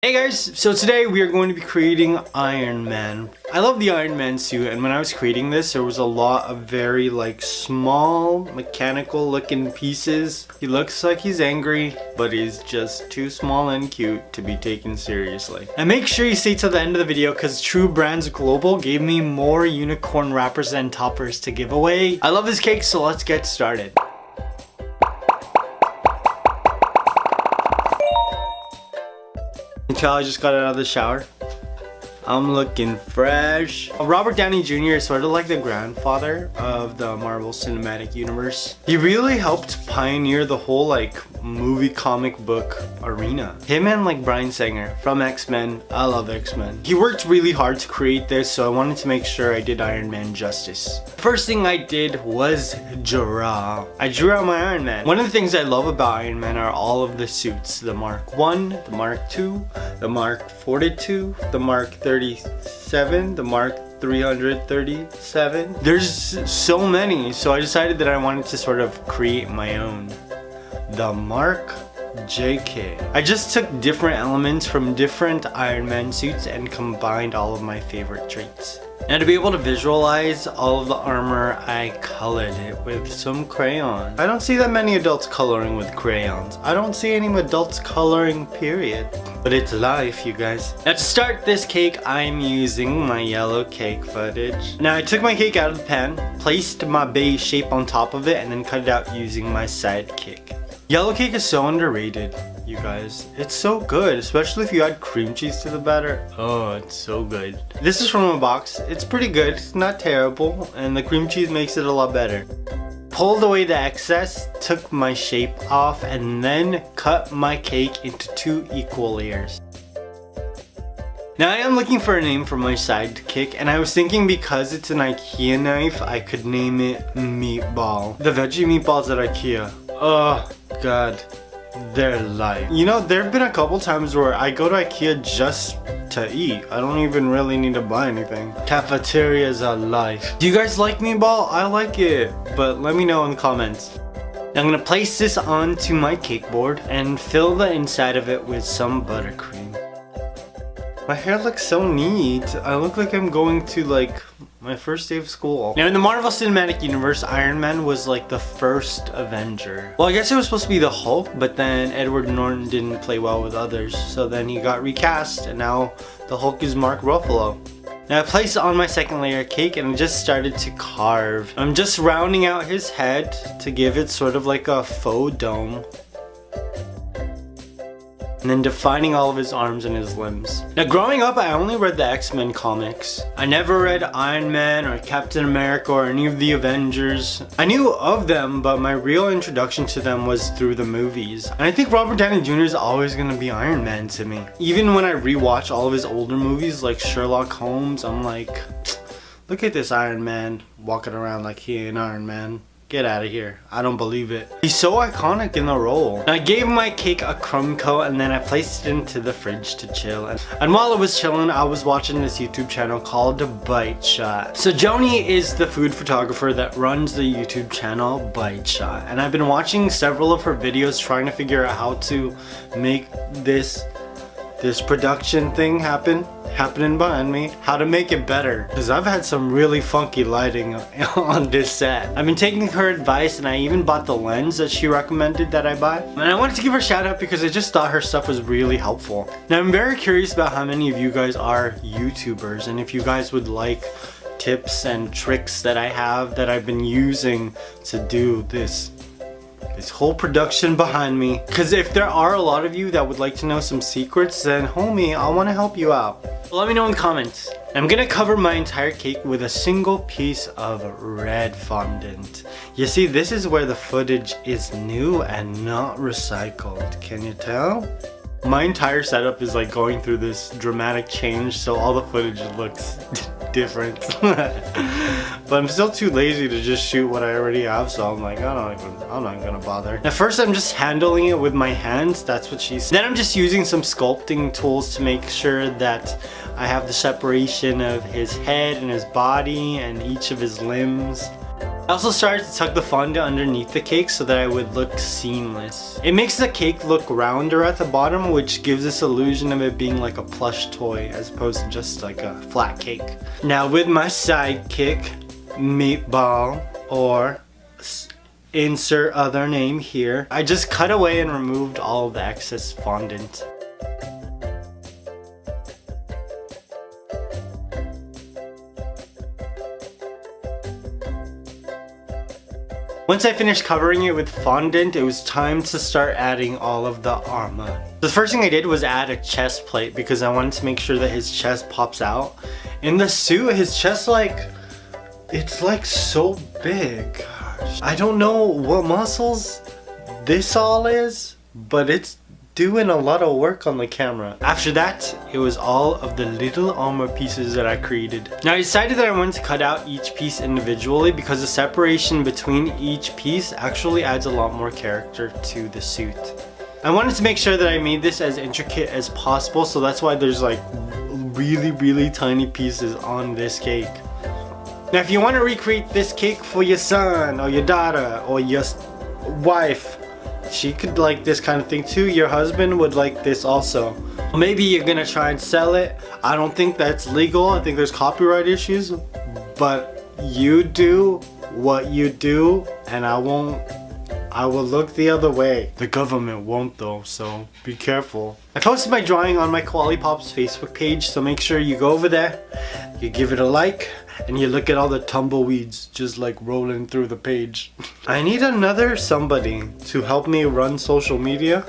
Hey guys, so today we are going to be creating Iron Man. I love the Iron Man suit, and when I was creating this there was a lot of very small mechanical looking pieces. He looks like he's angry, but he's just too small and cute to be taken seriously. And make sure you stay till the end of the video because True Brands Global gave me more unicorn wrappers and toppers to give away. I love this cake, so let's get started. Until I just got out of the shower. I'm looking fresh. Robert Downey Jr. is sort of like the grandfather of the Marvel Cinematic Universe. He really helped pioneer the whole movie comic book arena. Him and Bryan Singer from X-Men. I love X-Men. He worked really hard to create this, so I wanted to make sure I did Iron Man justice. First thing I did was draw. I drew out my Iron Man. One of the things I love about Iron Man are all of the suits. The Mark 1, the Mark 2, the Mark 42, the Mark 37, the Mark 337. There's so many, so I decided that I wanted to sort of create my own. The Mark JK. I just took different elements from different Iron Man suits and combined all of my favorite traits. Now to be able to visualize all of the armor, I colored it with some crayons. I don't see that many adults coloring with crayons. I don't see any adults coloring, period. But it's life, you guys. Now to start this cake, I'm using my yellow cake footage. Now I took my cake out of the pan, placed my base shape on top of it, and then cut it out using my sidekick. Yellow cake is so underrated, you guys. It's so good, especially if you add cream cheese to the batter. Oh, it's so good. This is from a box. It's pretty good, it's not terrible, and the cream cheese makes it a lot better. Pulled away the excess, took my shape off, and then cut my cake into 2 equal layers. Now I am looking for a name for my sidekick, and I was thinking because it's an IKEA knife, I could name it Meatball. The veggie meatballs at IKEA. Oh god, they're life. You know, there have been a couple times where I go to IKEA just to eat. I don't even really need to buy anything. Cafeterias are life. Do you guys like meatball? I like it, but let me know in the comments. Now I'm gonna place this onto my cake board and fill the inside of it with some buttercream. My hair looks so neat. I look like I'm going to my first day of school. Now in the Marvel Cinematic Universe, Iron Man was the first Avenger. Well, I guess it was supposed to be the Hulk, but then Edward Norton didn't play well with others. So then he got recast and now the Hulk is Mark Ruffalo. Now I placed it on my second layer of cake and I just started to carve. I'm just rounding out his head to give it sort of like a faux dome. And then defining all of his arms and his limbs. Now growing up, I only read the X-Men comics. I never read Iron Man or Captain America or any of the Avengers. I knew of them, but my real introduction to them was through the movies. And I think Robert Downey Jr. is always gonna be Iron Man to me. Even when I rewatch all of his older movies like Sherlock Holmes, I'm like, look at this Iron Man walking around like he ain't Iron Man. Get out of here. I don't believe it. He's so iconic in the role. I gave my cake a crumb coat and then I placed it into the fridge to chill. And while it was chilling, I was watching this YouTube channel called Bite Shot. So Joni is the food photographer that runs the YouTube channel Bite Shot. And I've been watching several of her videos trying to figure out how to make this production thing happening behind me, how to make it better, because I've had some really funky lighting on this set. I've been taking her advice and I even bought the lens that she recommended that I buy. And I wanted to give her a shout out because I just thought her stuff was really helpful. Now I'm very curious about how many of you guys are YouTubers and if you guys would like tips and tricks that I have that I've been using to do this whole production behind me. Because if there are a lot of you that would like to know some secrets, then homie, I want to help you out. Let me know in the comments. I'm gonna cover my entire cake with a single piece of red fondant. You see, this is where the footage is new and not recycled. Can you tell? My entire setup is going through this dramatic change, so all the footage looks different. But I'm still too lazy to just shoot what I already have, so I'm like, I'm not gonna bother. At first I'm just handling it with my hands, that's what she said. Then I'm just using some sculpting tools to make sure that I have the separation of his head and his body and each of his limbs. I also started to tuck the fondant underneath the cake so that it would look seamless. It makes the cake look rounder at the bottom, which gives this illusion of it being like a plush toy as opposed to just like a flat cake. Now with my sidekick, Meatball, or insert other name here, I just cut away and removed all of the excess fondant. Once I finished covering it with fondant, it was time to start adding all of the armor. The first thing I did was add a chest plate because I wanted to make sure that his chest pops out. In the suit, his chest it's like so big. Gosh. I don't know what muscles this all is, but it's doing a lot of work on the camera. After that, it was all of the little armor pieces that I created. Now I decided that I wanted to cut out each piece individually because the separation between each piece actually adds a lot more character to the suit. I wanted to make sure that I made this as intricate as possible, so that's why there's like really tiny pieces on this cake. Now if you want to recreate this cake for your son or your daughter or your wife, she could like this kind of thing too. Your husband would like this also. Maybe you're gonna try and sell it. I don't think that's legal. I think there's copyright issues. But you do what you do and I will look the other way. The government won't though, so be careful. I posted my drawing on my Koali Pops Facebook page, so make sure you go over there, you give it a like, and you look at all the tumbleweeds just like rolling through the page. I need another somebody to help me run social media.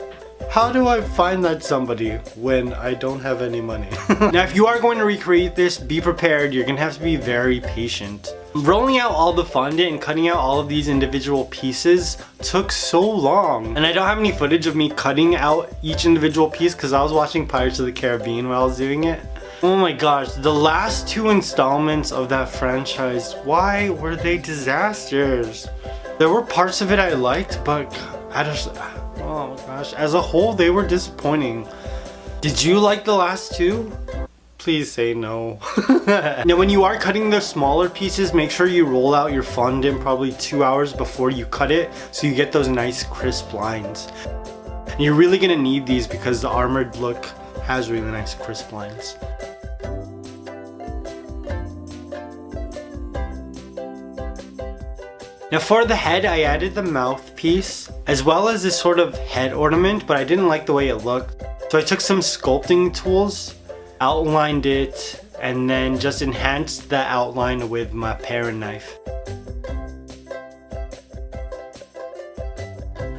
How do I find that somebody when I don't have any money? Now if you are going to recreate this, be prepared. You're gonna have to be very patient. Rolling out all the fondant and cutting out all of these individual pieces took so long. And I don't have any footage of me cutting out each individual piece because I was watching Pirates of the Caribbean while I was doing it. Oh my gosh, the last two installments of that franchise, why were they disasters? There were parts of it I liked, but oh my gosh, as a whole they were disappointing. Did you like the last two? Please say no. Now when you are cutting the smaller pieces, make sure you roll out your fondant probably 2 hours before you cut it so you get those nice crisp lines. And you're really gonna need these because the armored look has really nice crisp lines. Now for the head, I added the mouthpiece as well as this sort of head ornament, but I didn't like the way it looked. So I took some sculpting tools, outlined it, and then just enhanced the outline with my paring knife.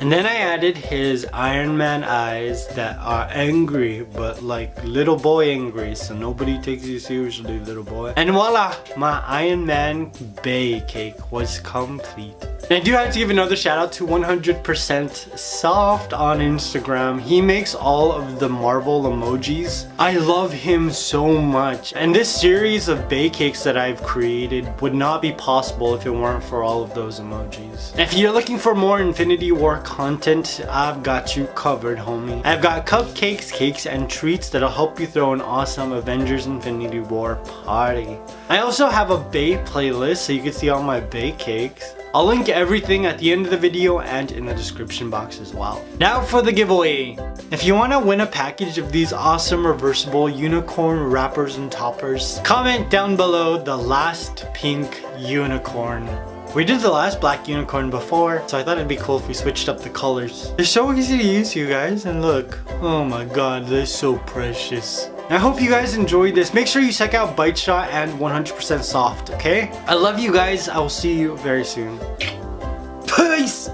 And then I added his Iron Man eyes that are angry, but like little boy angry, so nobody takes you seriously, little boy. And voila, my Iron Man Bay cake was complete. And I do have to give another shout out to 100% Soft on Instagram. He makes all of the Marvel emojis. I love him so much. And this series of Bay cakes that I've created would not be possible if it weren't for all of those emojis. And if you're looking for more Infinity War content, I've got you covered, homie. I've got cupcakes, cakes, and treats that'll help you throw an awesome Avengers Infinity War party. I also have a Bay playlist so you can see all my Bay cakes. I'll link everything at the end of the video and in the description box as well. Now for the giveaway. If you want to win a package of these awesome reversible unicorn wrappers and toppers, comment down below the last pink unicorn. We did the last black unicorn before, so I thought it'd be cool if we switched up the colors. They're so easy to use, you guys, and look. Oh my god, they're so precious. I hope you guys enjoyed this. Make sure you check out Bite Shot and 100% Soft, okay? I love you guys. I will see you very soon. Peace!